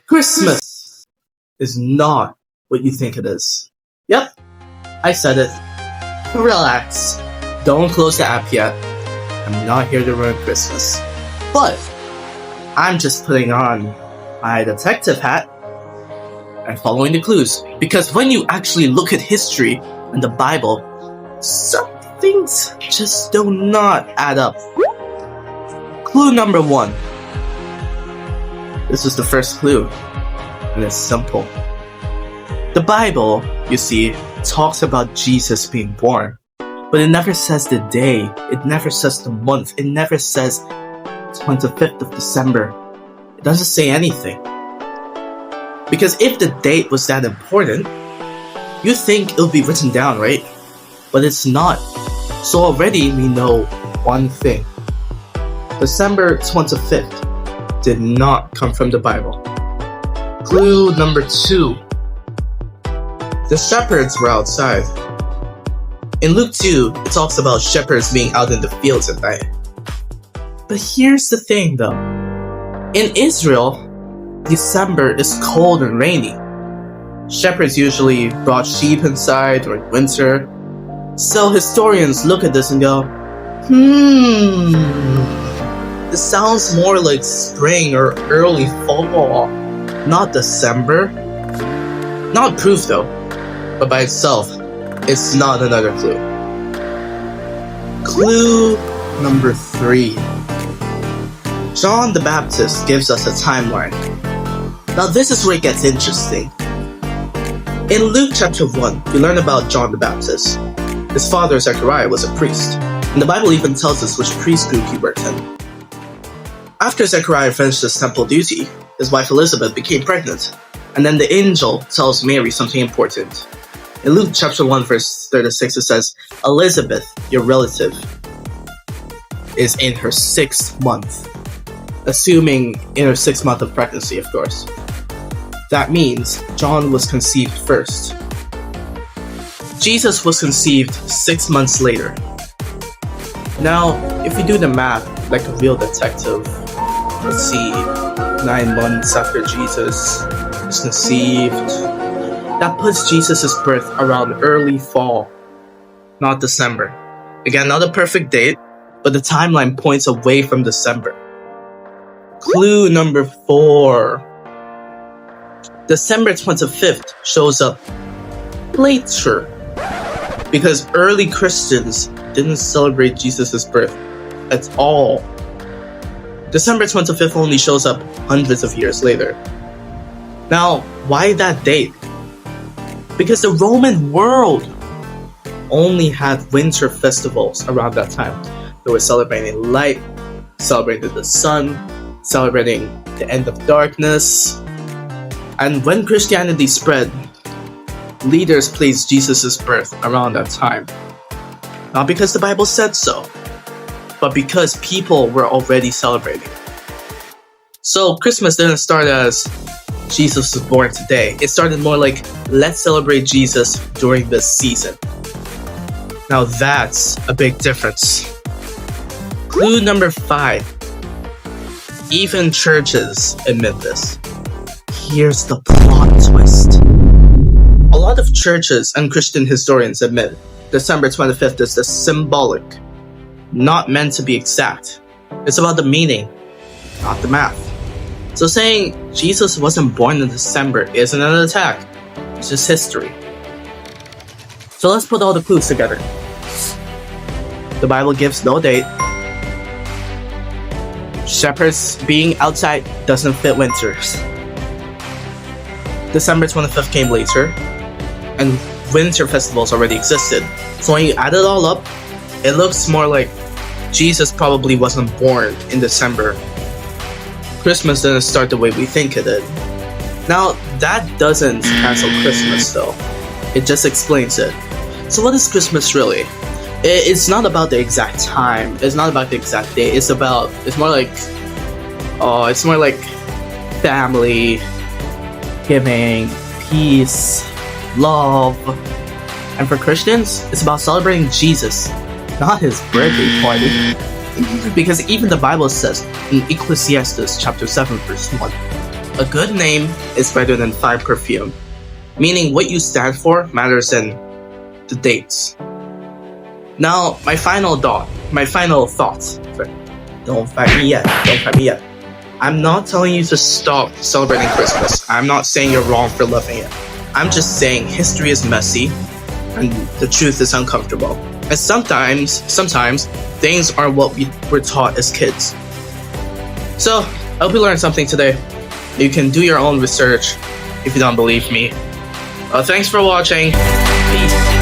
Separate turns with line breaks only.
Christmas is not what you think it is. Yep, I said it. Relax. Don't close the app yet. I'm not here to ruin Christmas. But I'm just putting on my detective hat and following the clues. Because when you actually look at history and the Bible, some things just do not add up. Clue number 1. This is the first clue, and it's simple. The Bible, you see, talks about Jesus being born, but it never says the day, it never says the month, it never says 25th of December. It doesn't say anything. Because if the date was that important, you'd think it would be written down, right? But it's not. So already we know one thing. December 25th did not come from the Bible. Clue number 2. The shepherds were outside. In Luke 2, it talks about shepherds being out in the fields at night. But here's the thing though. In Israel, December is cold and rainy. Shepherds usually brought sheep inside during winter. So historians look at this and go, this sounds more like spring or early fall, not December. Not proof though, but by itself, it's not another clue. Clue number 3. John the Baptist gives us a timeline. Now this is where it gets interesting. In Luke chapter 1, we learn about John the Baptist. His father Zechariah was a priest, and the Bible even tells us which priest group he worked in. After Zechariah finished his temple duty, his wife Elizabeth became pregnant, and then the angel tells Mary something important. In Luke chapter 1 verse 36 it says, Elizabeth, your relative, is in her 6th month. Assuming in her 6th month of pregnancy, of course. That means John was conceived first. Jesus was conceived 6 months later. Now, if you do the math like a real detective, let's see, 9 months after Jesus is conceived, that puts Jesus' birth around early fall, not December. Again, not a perfect date, but the timeline points away from December. Clue number 4. December 25th shows up later because early Christians didn't celebrate Jesus' birth at all. December 25th only shows up hundreds of years later. Now, why that date? Because the Roman world only had winter festivals around that time. They were celebrating light, celebrating the sun, celebrating the end of darkness. And when Christianity spread, leaders placed Jesus' birth around that time. Not because the Bible said so, but because people were already celebrating. So Christmas didn't start as Jesus was born today. It started more like, let's celebrate Jesus during this season. Now that's a big difference. Clue number 5. Even churches admit this. Here's the plot twist. A lot of churches and Christian historians admit December 25th is the symbolic, not meant to be exact. It's about the meaning, not the math. So saying Jesus wasn't born in December isn't an attack, it's just history. So let's put all the clues together. The Bible gives no date. Shepherds being outside doesn't fit winters. December 25th came later, and winter festivals already existed. So when you add it all up, it looks more like Jesus probably wasn't born in December. Christmas didn't start the way we think it did. Now, that doesn't cancel Christmas though. It just explains it. So what is Christmas really? It's not about the exact time. It's not about the exact day. It's more like family, giving, peace, love. And for Christians, it's about celebrating Jesus, not his birthday party. Because even the Bible says in Ecclesiastes chapter 7 verse 1, A good name is better than fine perfume, meaning what you stand for matters in the dates. Now, my final thoughts. Don't fight me yet. I'm not telling you to stop celebrating Christmas. I'm not saying you're wrong for loving it. I'm just saying history is messy and the truth is uncomfortable. And sometimes things aren't what we were taught as kids. So, I hope you learned something today. You can do your own research if you don't believe me. Thanks for watching. Peace.